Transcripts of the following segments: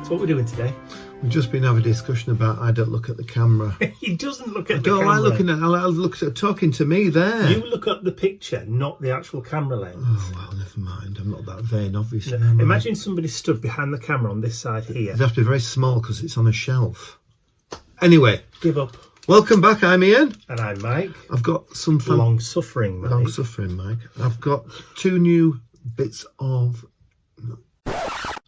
So what we're doing today? We've just been having a discussion about I don't look at the camera. He doesn't look at I the don't camera. like looking at. I like look at talking to me there. You look at the picture, not the actual camera lens. Oh well, never mind. I'm not that vain, obviously. No. Imagine somebody stood behind the camera on this side here. It'd have to be very small because it's on a shelf. Anyway, Give up. welcome back. I'm Ian. And I'm Mike. I've got some fun. Long-suffering Mike. Long-suffering Mike. I've got 2 new bits of.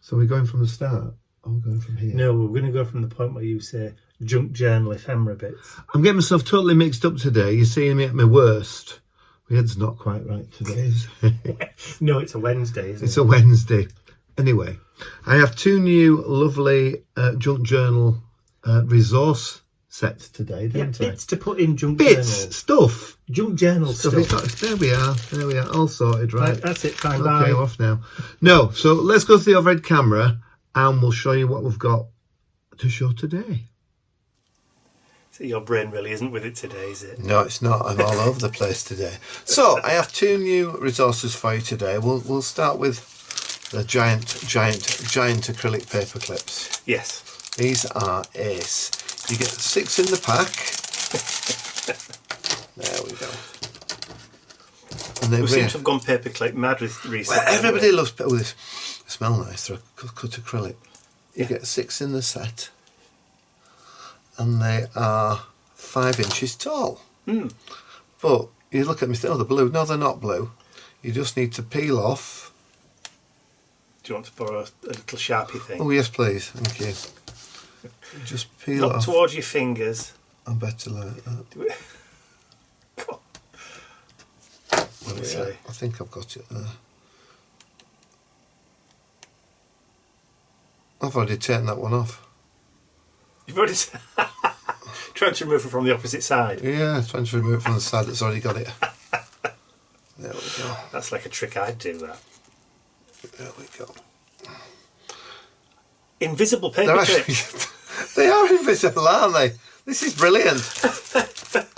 So we're going from the start. Oh, we're going from here. No, we're going to go from the point where you say junk journal ephemera bits. I'm getting myself totally mixed up today. You're seeing me at my worst. My head's not quite right today. Is it? No, it's a Wednesday, isn't it? It's a Wednesday. Anyway, I have 2 new lovely junk journal resource sets today, don't I? Bits to put in junk Bits, journal. stuff. Junk journal stuff. There we are, all sorted, right? That's it, fine, Okay, bye. off now. No, so let's go to the overhead camera and we'll show you what we've got to show today. So your brain really isn't with it today, is it? No, it's not. I'm all over the place today. So I have 2 new resources for you today. We'll start with the giant acrylic paper clips. Yes. These are ace. You get 6 in the pack. There we go. And they We seem to have gone paperclip mad with recently. well, everybody loves. Oh, they smell nice. They're cut acrylic. You Yeah. get 6 in the set, and they are 5 inches tall. Mm. But you look at me, oh, they're blue. No, they're not blue. You just need to peel off. Do you want to borrow a little Sharpie thing? Oh yes, please. Thank you. Just peel Not off. towards your fingers. I better like that. Do it. Go on. What do we say? I think I've got it there. I've already taken that one off. You've already trying to remove it from the opposite side. Yeah, trying to remove it from the side that's already got it. There we go. That's like a trick I'd do, that. There we go. Invisible paper They're clips. they are invisible, aren't they? This is brilliant.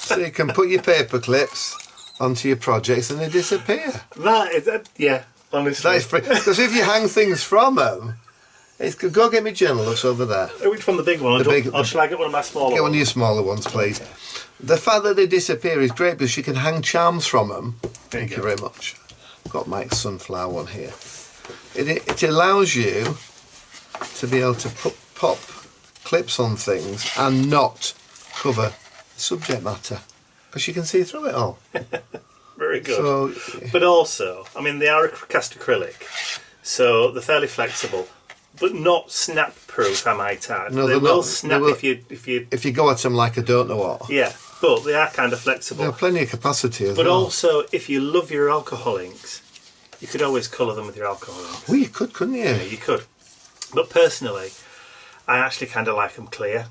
So you can put your paper clips onto your projects and they disappear. Yeah, honestly. That is because if you hang things from them, it's go get me journal looks over there. Which one, the big one? Or shall I get one of my smaller Get ones? one of your smaller ones, please. Okay. The fact that they disappear is great because you can hang charms from them. There you Thank you go. very much. I've got Mike's sunflower one here. It allows you to be able to pop clips on things and not cover the subject matter because you can see through it all. Very good. So, But also, I mean, they are cast acrylic, so they're fairly flexible, but not snap-proof, I might add. No, they they're will not. snap They will- if you... if you go at them like I don't know what, Yeah, but they are kind of they flexible. have plenty of capacity as But well. also, if you love your alcohol inks, you could always colour them with your alcohol inks. Well, you could, couldn't you? Yeah, you could. But personally, I actually kind of like them clear.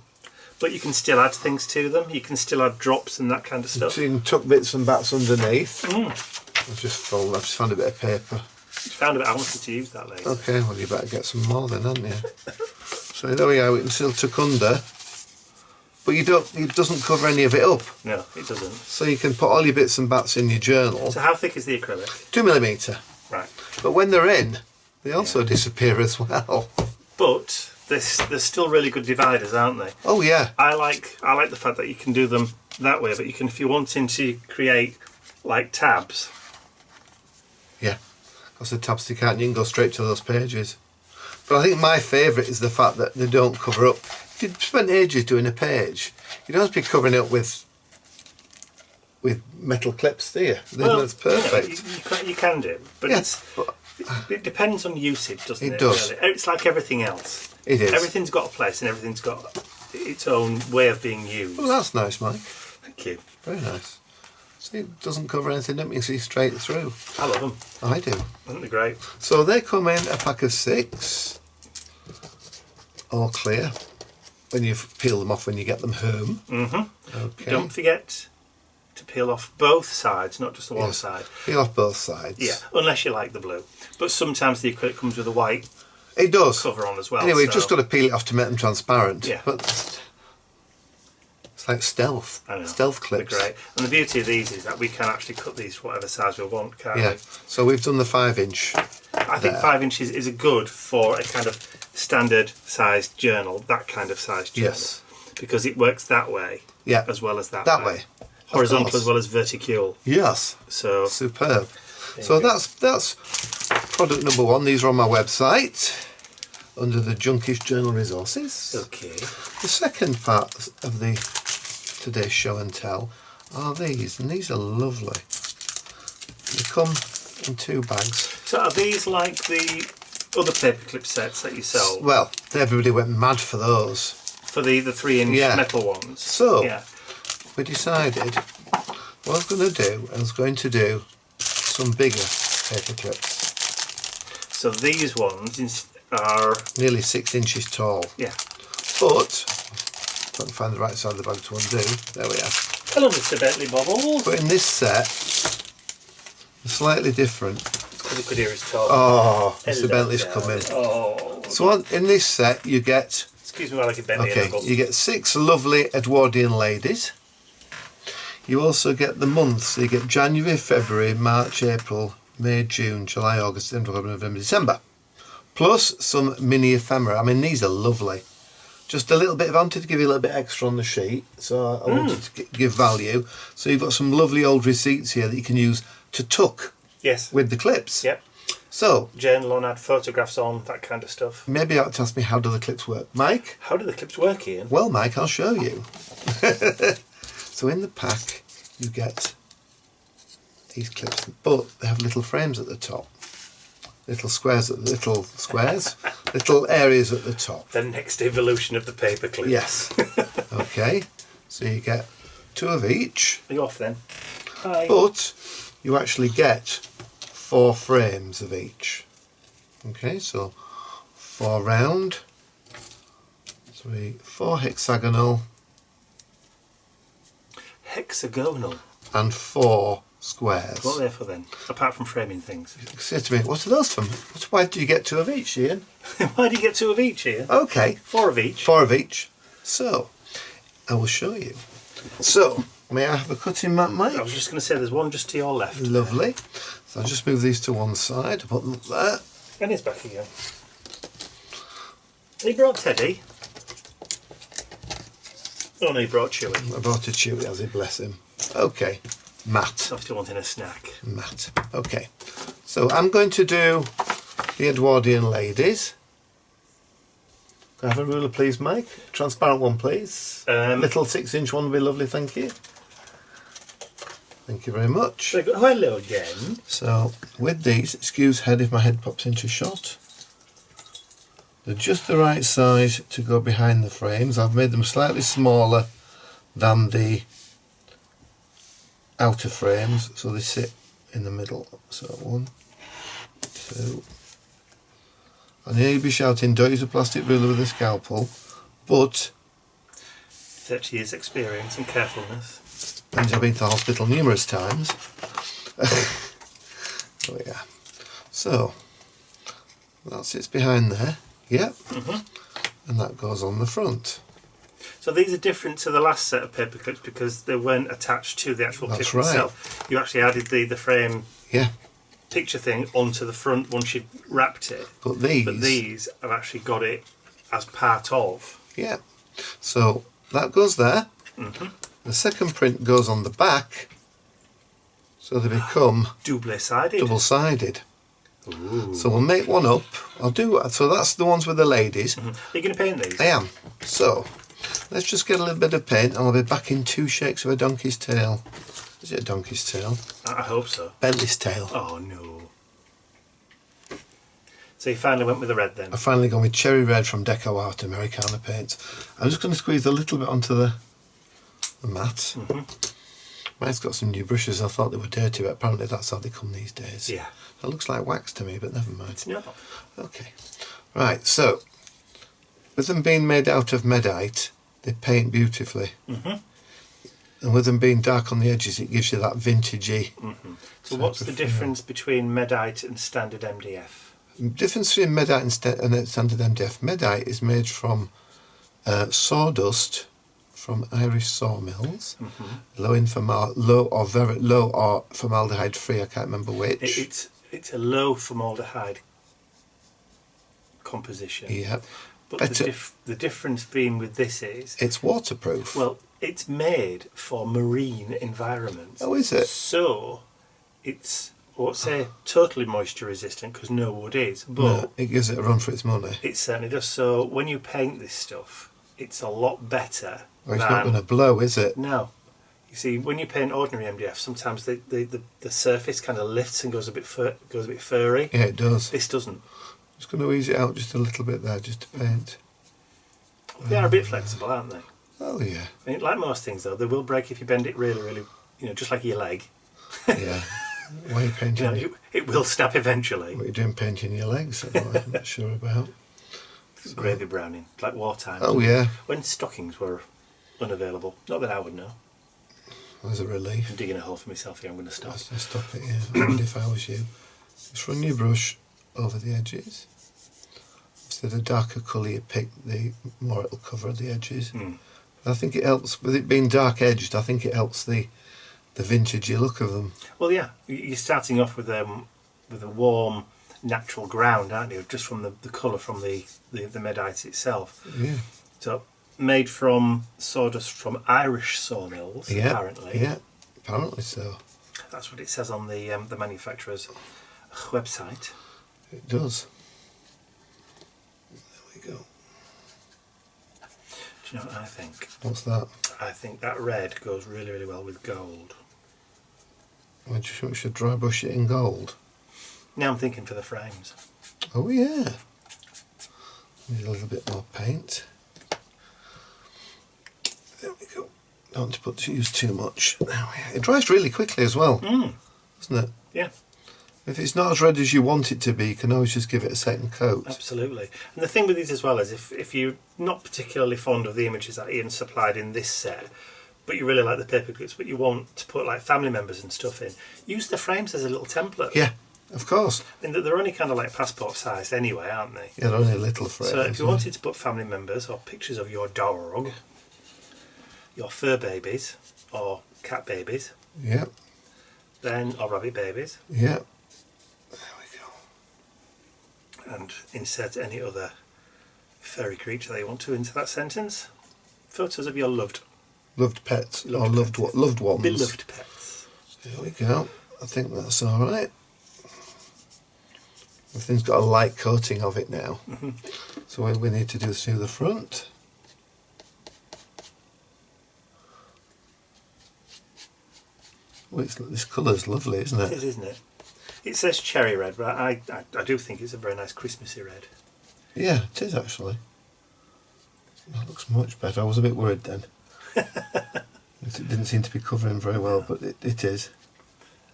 But you can still add things to them. You can still add drops and that kind of stuff. So you can tuck bits and bats underneath. Mm. I've just found a bit of paper. You found a bit. I wanted to use that later. Okay, well you better get some more then, haven't you? So there we are. We can still tuck under, but you don't. It doesn't cover any of it up. No, it doesn't. So you can put all your bits and bats in your journal. So how thick is the acrylic? 2mm. Right. But when they're in, they also disappear as well. But they're still really good dividers, aren't they? Oh yeah. I like the fact that you can do them that way, but you can, if you're wanting to create like tabs. Yeah. Because the tab stick out and you can go straight to those pages. But I think my favourite is the fact that they don't cover up. If you've spent ages doing a page, you don't have to be covering it up with metal clips, do you? Well, That's perfect. You can do, but Yeah, it depends on usage, doesn't it? It does. Really? It's like everything else. It is. Everything's got a place and everything's got its own way of being used. Well, that's nice, Mike. Thank you. Very nice. See, it doesn't cover anything, don't you see straight through. I love them. I do. I think they're great. So they come in a pack of 6, all clear, when you peel them off when you get them home. Mm-hmm. Okay. Don't forget to peel off both sides, not just the one Yes. side. Peel off both sides. Yeah, unless you like the blue. But sometimes the acrylic comes with a white It does. cover on as well. Anyway, you've so- just got to peel it off to make them transparent. Yeah. But it's like stealth. I know. Stealth clips. They're great. And the beauty of these is that we can actually cut these whatever size we want, can't Yeah. we? So we've done the 5-inch. I think 5 inches is good for a kind of standard sized journal, that kind of sized journal. Yes. Because it works that way as well as that way. Horizontal as well as vertical. Yes. So superb. So that's product number 1. These are on my website under the Junkish Journal Resources. Okay. The second part of the today's show and tell are these, and these are lovely. They come in 2 bags. So are these like the other paperclip sets that you sell? Well, everybody went mad for those. For the 3-inch metal ones. So we decided what I was going to do some bigger paper clips. So these ones are nearly 6 inches tall. Yeah. But if I can find the right side of the bag to undo, there we are. Hello, Mr. Bentley Bubbles. But in this set, they're slightly different. Because you could hear his talk. Oh, Mr. Bentley's coming. Oh. So in this set, you get. Excuse me while I get Bentley. Okay, you get 6 lovely Edwardian ladies. You also get the months. So you get January, February, March, April, May, June, July, August, September, October, November, December. Plus some mini ephemera. I mean, these are lovely. Just a little bit, I wanted to give you a little bit extra on the sheet, so I wanted to give value. So you've got some lovely old receipts here that you can use to tuck with the clips. Yep. So, journal on, add photographs on, that kind of stuff. Maybe you ought to ask me, how do the clips work? Mike? How do the clips work, Ian? Well, Mike, I'll show you. So in the pack, you get these clips, but they have little frames at the top. Little areas at the top. The next evolution of the paperclip. Yes. Okay. So you get 2 of each. Are you off then? Hi. But you actually get 4 frames of each. Okay, so 4 round, 4 hexagonal. Hexagonal? And 4 squares. What are they for then? Apart from framing things. Say to me, what are those for? Why do you get 2 of each, Ian? Why do you get 2 of each, Ian? Okay. 4 of each. 4 of each. So, I will show you. So, may I have a cutting mat, Mike? I was just going to say there's one just to your left. Lovely. So I'll just move these to one side, put them there. And he's back again. He brought Teddy. Oh no, he brought Chewy. I brought a Chewy, as he bless him. Okay, Matt. I'm still wanting a snack. Matt. Okay, so I'm going to do the Edwardian ladies. Can I have a ruler, please, Mike? Transparent one, please. Little 6-inch one would be lovely, thank you. Thank you very much. Very good. Oh, hello again. So, with these, excuse head if my head pops into shot. They're just the right size to go behind the frames. I've made them slightly smaller than the outer frames, so they sit in the middle. So 1, 2. I know you'll be shouting, don't use a plastic ruler with a scalpel, but 30 years experience and carefulness. means I've been to the hospital numerous times. There we are. So that sits behind there. Yep. And that goes on the front. So these are different to the last set of paper clips because they weren't attached to the actual clip itself. You actually added the frame picture thing onto the front once you wrapped it. But these have actually got it as part of. Yeah. So that goes there. The second print goes on the back. So they become double-sided. Ooh. So we'll make one up. So that's the ones with the ladies. Are you going to paint these? I am. So let's just get a little bit of paint and I'll be back in 2 shakes of a donkey's tail. Is it a donkey's tail? I hope so. Bentley's tail. Oh no. So you finally went with the red then? I've finally gone with cherry red from Deco Art Americana paints. I'm just going to squeeze a little bit onto the mat. Mine's got some new brushes. I thought they were dirty, but apparently that's how they come these days. Yeah. It looks like wax to me, but never mind. No. Okay. Right, so with them being made out of medite, they paint beautifully. And with them being dark on the edges, it gives you that vintagey. So what's the difference between medite and standard MDF? The difference between medite and standard MDF, medite is made from sawdust from Irish sawmills, low or formaldehyde free. I can't remember which. It's a low formaldehyde composition. Yeah. But the difference being with this is... It's waterproof. Well, it's made for marine environments. Oh, is it? So, it's, I won't say totally moisture resistant, because no wood is, but... No, it gives it a run for its money. It certainly does. So, when you paint this stuff, it's a lot better Well, it's not going to blow, is it? No. You see, when you paint ordinary MDF, sometimes the surface kind of lifts and goes a bit furry. Yeah, it does. This doesn't. Just going to ease it out just a little bit there, just to paint. They are a bit flexible, aren't they? Oh, yeah. I mean, like most things, though, they will break if you bend it really, really, just like your leg. Yeah. Why are you painting? It will snap eventually. What are you doing painting your legs? I'm not sure about. Gravy browning, like wartime. Oh, yeah. When stockings were unavailable. Not that I would know. There's a relief. I'm digging a hole for myself here, I'm going to stop. Just stop it, yeah. And if I was you, just run your brush over the edges. So the darker colour you pick, the more it'll cover the edges. I think it helps, with it being dark edged, I think it helps the vintagey look of them. Well, yeah, you're starting off with a warm, natural ground, aren't you? Just from the colour from the medite itself. Yeah. So, made from sawdust from Irish sawmills, apparently. Yeah, apparently so. That's what it says on the manufacturer's website. It does. There we go. Do you know what I think? What's that? I think that red goes really, really well with gold. We should dry brush it in gold. Now I'm thinking for the frames. Oh yeah. Need a little bit more paint. There we go. Don't want to use too much. It dries really quickly as well, doesn't it? Yeah. If it's not as red as you want it to be, you can always just give it a second coat. Absolutely. And the thing with these as well is if you're not particularly fond of the images that Ian supplied in this set, but you really like the paper clips, but you want to put like family members and stuff in, use the frames as a little template. Yeah, of course. And they're only kind of like passport sized anyway, aren't they? Yeah, they're only little frames. So if you wanted to put family members or pictures of your dog, your fur babies or cat babies, yeah, then or rabbit babies, yeah, there we go. And insert any other furry creature that you want to into that sentence. Photos of your loved pets or loved ones. Beloved pets. There we go. I think that's all right. Everything's got a light coating of it now. So what we need to do is do the front. Well, this colour's lovely, isn't it? It is, isn't it? It says cherry red, but I do think it's a very nice Christmassy red. Yeah, it is actually. That looks much better. I was a bit worried then. It didn't seem to be covering very well, but it is.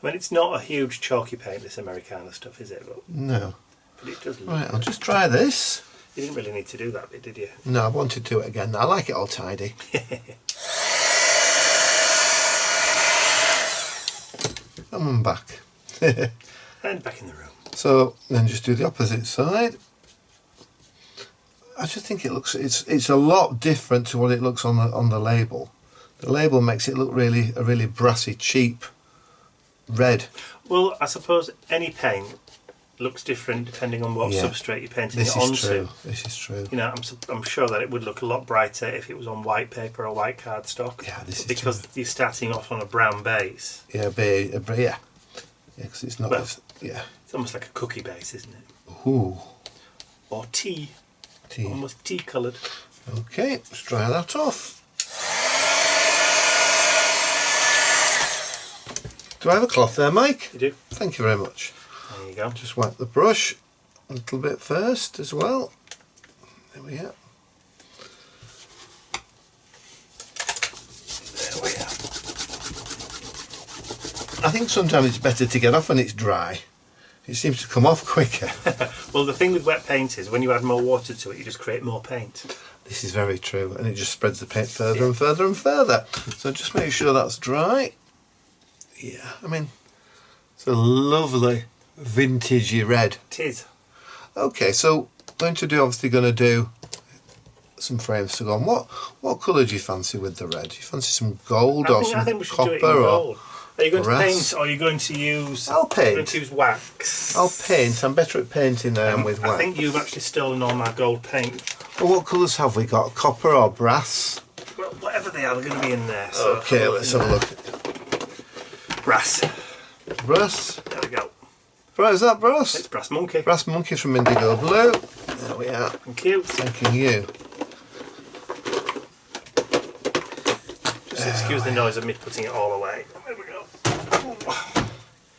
I mean, it's not a huge chalky paint, this Americana stuff, is it? No. But it does look Right, I'll good. just try this. You didn't really need to do that bit, did you? No, I wanted to do it again. I like it all tidy. And I'm back. And back in the room. So then just do the opposite side. I just think it's a lot different to what it looks on the label. The label makes it look a really brassy, cheap red. Well, I suppose any paint looks different depending on what substrate you're painting it onto. This is true. You know, I'm sure that it would look a lot brighter if it was on white paper or white cardstock. Yeah, this is because true. You're starting off on a brown base. Yeah, yeah, because it's not. Well, it's almost like a cookie base, isn't it? Ooh. Or tea. Tea. Almost tea coloured. Okay, let's dry that off. Do I have a cloth there, Mike? You do. Thank you very much. There you go. Just wipe the brush a little bit first as well. There we are. There we are. I think sometimes it's better to get off when it's dry. It seems to come off quicker. Well, the thing with wet paint is when you add more water to it, you just create more paint. This is very true, and it just spreads the paint further and further and further. So just make sure that's dry. Yeah, I mean, it's a lovely vintagey red. It is. Okay, so obviously going to do some frames to go on. What colour do you fancy with the red? Do you fancy some gold I think we should do it in gold. Are you going to brass. paint, or are you going to use? I'll paint. Going to use wax. I'll paint. I'm better at painting than I am with wax. I think you've actually stolen all my gold paint. Well, what colours have we got? Copper or brass? Well, whatever they are, they're going to be in there. So Okay, let's have a look. Brass. Brass. There we go. Right, is that brass? It's Brass Monkey. Brass Monkey from Indigo Blue. There we are. Thank you. Thanking you. Just excuse the noise of me putting it all away. There we go.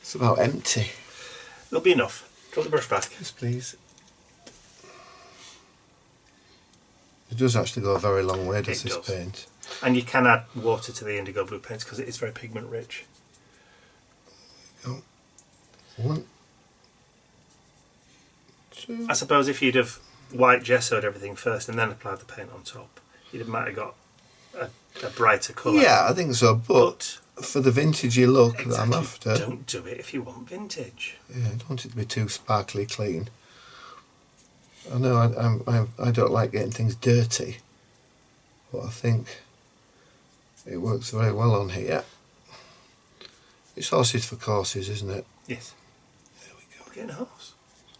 It's about empty. There'll be enough. Drop the brush back. Yes, please. It does actually go a very long way, does this paint? And you can add water to the Indigo Blue paints because it is very pigment rich. Go. 1, 2. I suppose if you'd have white gessoed everything first and then applied the paint on top, you'd might have got a brighter colour. Yeah, I think so, but for the vintagey look that I'm after... Don't do it if you want vintage. Yeah, I don't want it to be too sparkly clean. I know I don't like getting things dirty, but I think it works very well on here. It's horses for courses, isn't it? Yes. There we go. We're getting a horse.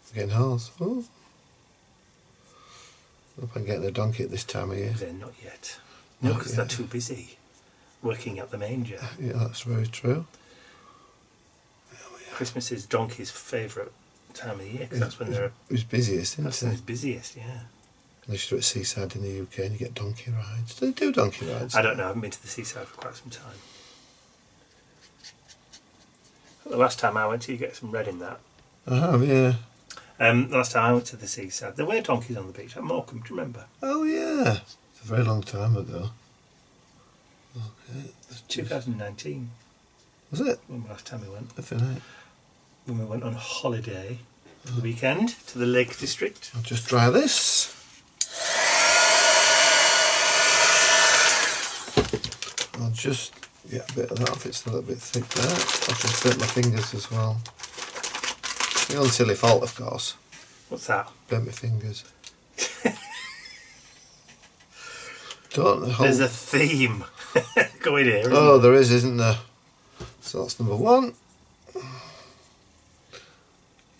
We're getting horse. Oh. I hope I'm getting a donkey at this time of year. They're not yet. No, Not because they're yet. too busy working at the manger. Yeah, that's very true. Christmas is donkey's favourite time of the year because that's when they're It's busiest, isn't that's when it? it's busiest. Yeah. Unless you're at Seaside in the UK and you get donkey rides. Do they do donkey rides? I don't know. I haven't been to the seaside for quite some time. The last time I went to, you get some red in that. I have, yeah. The last time I went to the seaside, there were donkeys on the beach at Morecambe. Do you remember? Oh, yeah. It's a very long time ago. Okay. 2019. Was it? When the last time we went. Nothing, eh? When we went on holiday for the weekend to the Lake District. I'll just dry this. I'll just get a bit of that off, it's a little bit thick there. I'll just burn my fingers as well. My own silly fault, of course. What's that? Burn my fingers. Don't hold... There's a theme going here. Isn't Oh, there? there is, isn't there? So that's number 1.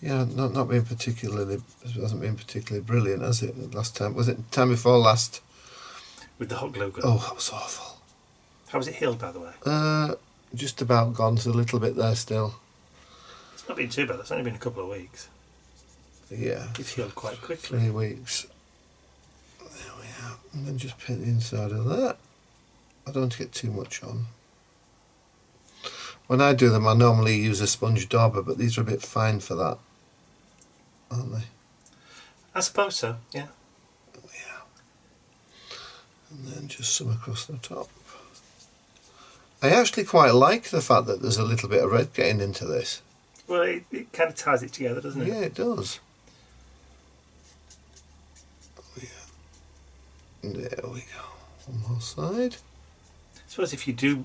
Yeah, not being particularly, it hasn't been particularly brilliant, has it? Last time, was it the time before last? With the hot glue gun. Oh, that was awful. How was it healed, by the way? Just about gone. There's a little bit there still. It's not been too bad. It's only been a couple of weeks. Yeah. It's healed quite quickly. 3 weeks. There we are. And then just paint the inside of that. I don't want to get too much on. When I do them, I normally use a sponge dauber, but these are a bit fine for that, aren't they? I suppose so, yeah. Yeah. And then just some across the top. I actually quite like the fact that there's a little bit of red getting into this. Well, it kind of ties it together, doesn't it? Yeah, it does. There we go. One more side. I suppose if you do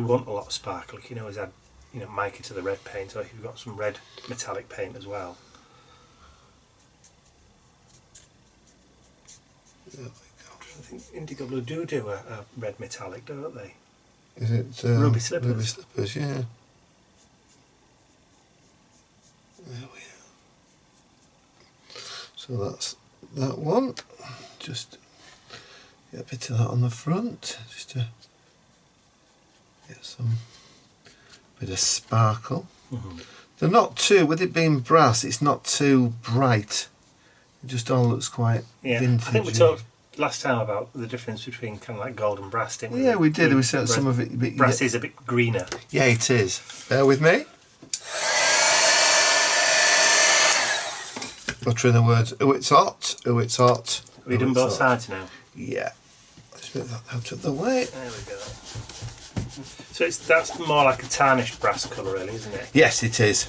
want a lot of sparkle, you can always add, mica to the red paint, or if you've got some red metallic paint as well. There we go. I think Indigo Blue do a red metallic, don't they? Is it Ruby slippers. Ruby slippers, yeah. There we are. So that's that one. Just get a bit of that on the front, just to get some bit of sparkle. Mm-hmm. They're not too, with it being brass, it's not too bright. It just all looks quite vintage. I think we talked last time about the difference between kind of like gold and brass, didn't we? Yeah, we did. We said some of it. Brass is a bit greener. Yeah, it is. Bear with me. Uttering the words, oh, it's hot, oh, it's hot. Have you done both sides now? Yeah. Let's get that out of the way. There we go. So that's more like a tarnished brass colour, really, isn't it? Yes, it is.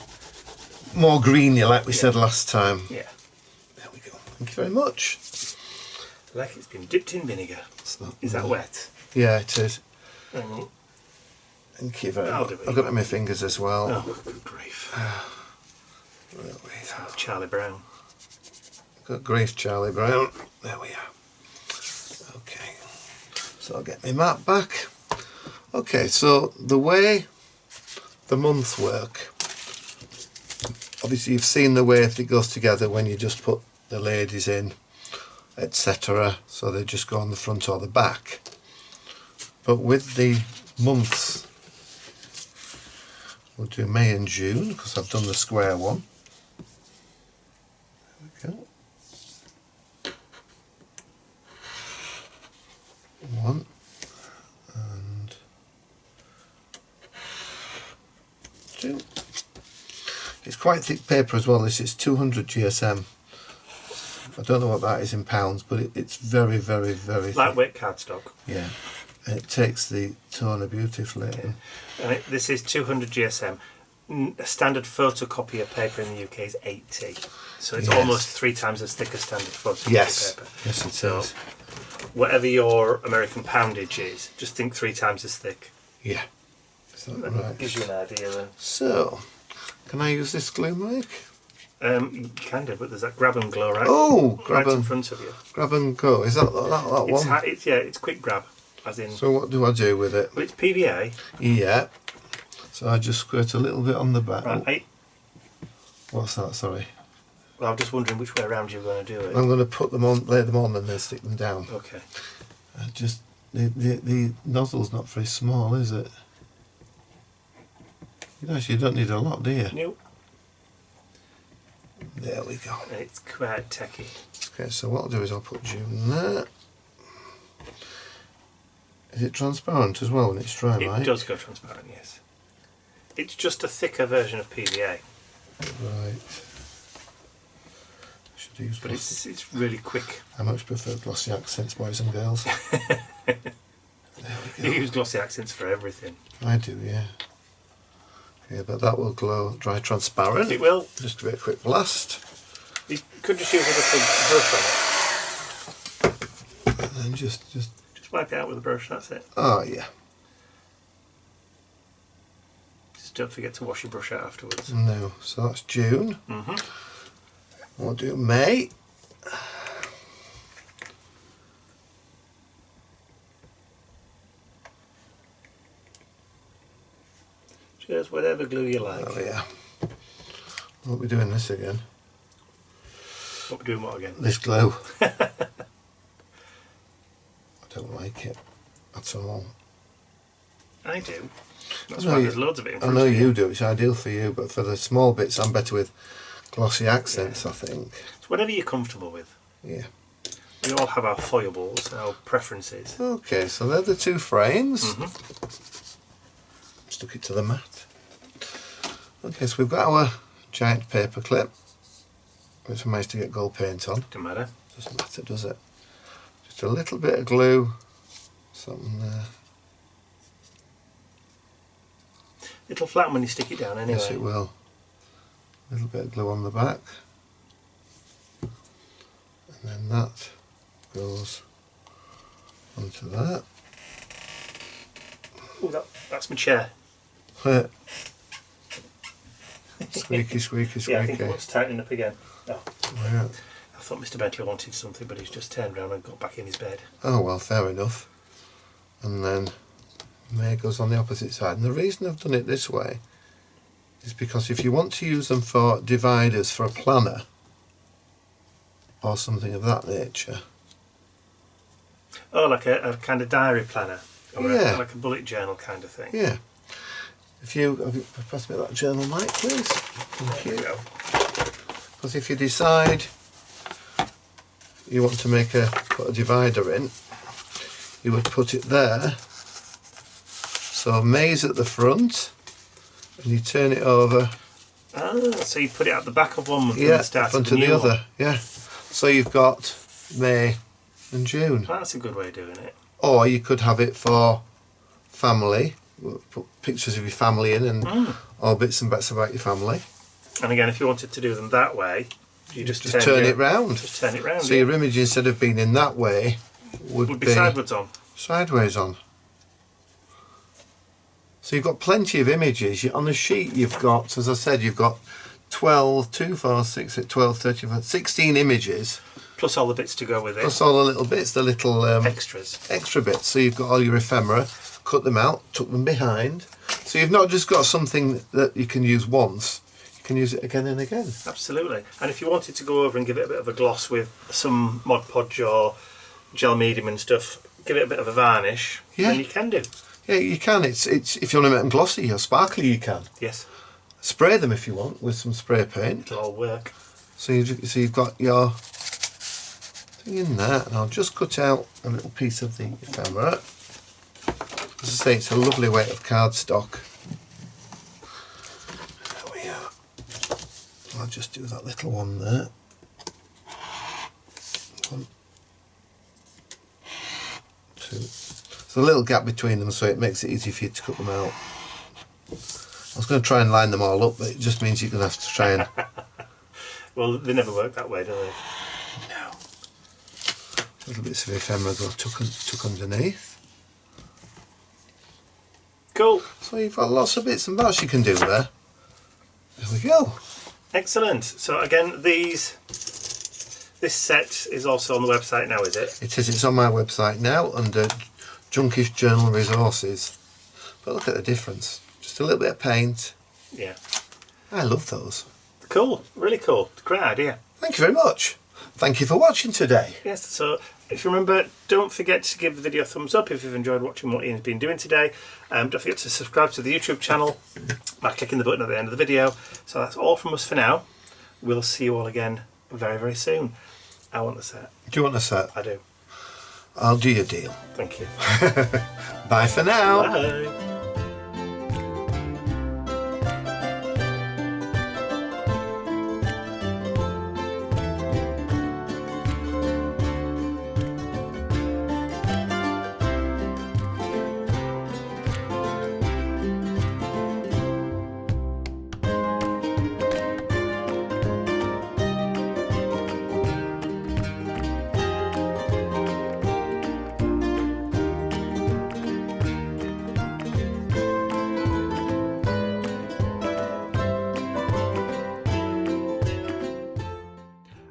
More greeny, like we said last time. Yeah. There we go. Thank you very much. Like it's been dipped in vinegar. Is that wet? Yeah, it is. Mm. Thank you very I'll much. do it. I've got it in my fingers as well. Oh, good grief. Really. Charlie Brown. Good grief, Charlie Brown. There we are. Okay. So I'll get my mat back. Okay, so the way the month work. Obviously you've seen the way it goes together when you just put the ladies in, etc. So they just go on the front or the back. But with the months, we'll do May and June because I've done the square one. There we go. One and two. It's quite thick paper as well. This is 200 GSM. I don't know what that is in pounds, but it's very, very, very lightweight cardstock. Yeah, and it takes the toner beautifully. Yeah. And this is 200 GSM. A standard photocopier paper in the UK is 80, so it's almost 3 times as thick as standard photocopier paper. Yes, it so is. Whatever your American poundage is, just think 3 times as thick. Yeah. Is that right? Gives you an idea then. So, can I use this glue, Mike? You can do, but there's that grab and glow grab in and front of you. Grab and go. Is that one? It's quick grab, as in. So what do I do with it? Well, it's PVA. Yeah. So I just squirt a little bit on the back. Right. What's that? Sorry. Well, I'm just wondering which way around you're going to do it. I'm going to put them on, lay them on, and then stick them down. Okay. Just the nozzle's not very small, is it? You don't need a lot, do you? Nope. There we go. It's quite techy. Okay, so what I'll do is I'll put June there. Is it transparent as well when it's dry, right? It does go transparent, yes. It's just a thicker version of PVA. Right. Should use but it's really quick. I much prefer glossy accents, boys and girls. There we go. You use glossy accents for everything. I do, yeah. Okay, but that will glow dry transparent. It will. Just give it a quick blast. You could just use a little brush on it. And then just wipe it out with a brush, that's it. Oh, yeah. Just don't forget to wash your brush out afterwards. No, so that's June. Mm-hmm. We'll do May. Just whatever glue you like. Oh, yeah. We'll be doing this again. What we doing what again? This glue. I don't like it at all. I do. That's why there's loads of it in front I know of you do. It's ideal for you, but for the small bits, I'm better with glossy accents, I think. It's whatever you're comfortable with. Yeah. We all have our foibles, our preferences. Okay, so they're the two frames. Mm-hmm. Stuck it to the mat. Okay, so we've got our giant paper clip, which we managed to get gold paint on. Doesn't matter. Doesn't matter, does it? Just a little bit of glue, something there. It'll flatten when you stick it down anyway. Yes, it will. A little bit of glue on the back. And then that goes onto that. Oh, that's my chair. Squeaky, squeaky, squeaky. Yeah, I think it wants tightening up again. Oh. Yeah. I thought Mr. Bentley wanted something, but he's just turned around and got back in his bed. Oh, well, fair enough. And then May goes on the opposite side. And the reason I've done it this way is because if you want to use them for dividers for a planner or something of that nature. Oh, like a kind of diary planner? Or Yeah. like a bullet journal kind of thing? Yeah. If you pass me that journal, Mike, please. Thank you. Because if you decide you want to put a divider in, you would put it there. So May's at the front, and you turn it over. Ah, so you put it at the back of one month and Yeah, the start front of the of the new other. one. Yeah. So you've got May and June. That's a good way of doing it. Or you could have it for family. Put pictures of your family in, and or bits and bits about your family. And again, if you wanted to do them that way, you just turn it round. Just turn it round. So your image, instead of being in that way, would be sideways on. Sideways on. So you've got plenty of images. On the sheet you've got, as I said, you've got 12, 2, 4, 6, 12, 13, 16 images. Plus all the bits to go with it. Plus all the little bits, the little extras. Extra bits. So you've got all your ephemera, cut them out, tuck them behind. So you've not just got something that you can use once, you can use it again and again. Absolutely. And if you wanted to go over and give it a bit of a gloss with some Mod Podge or gel medium and stuff, give it a bit of a varnish, then you can do. Yeah, you can. It's if you want to make them glossy or sparkly, you can. Yes. Spray them if you want with some spray paint. It'll all work. So you've got your thing in there, and I'll just cut out a little piece of the ephemera. As I say, it's a lovely weight of cardstock. There we are. I'll just do that little one there. 1, 2. There's a little gap between them, so it makes it easy for you to cut them out. I was going to try and line them all up, but it just means you're going to have to try and... Well, they never work that way, do they? No. Little bits of ephemera go tuck underneath. Cool. So you've got lots of bits and bobs you can do there. There we go. Excellent. So again, this set is also on the website now, is it? It is. It's on my website now under Junkish Journal Resources. But look at the difference. Just a little bit of paint. Yeah. I love those. Cool. Really cool. Great idea. Thank you very much. Thank you for watching today. Yes, so if you remember, don't forget to give the video a thumbs up if you've enjoyed watching what Ian's been doing today. Don't forget to subscribe to the YouTube channel by clicking the button at the end of the video. So that's all from us for now. We'll see you all again very, very soon. I want the set. Do you want a set? I do. I'll do your deal. Thank you. Bye for now. Bye.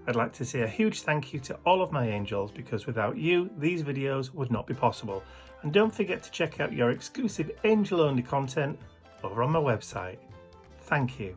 I'd like to say a huge thank you to all of my angels, because without you, these videos would not be possible. And don't forget to check out your exclusive angel-only content over on my website. Thank you.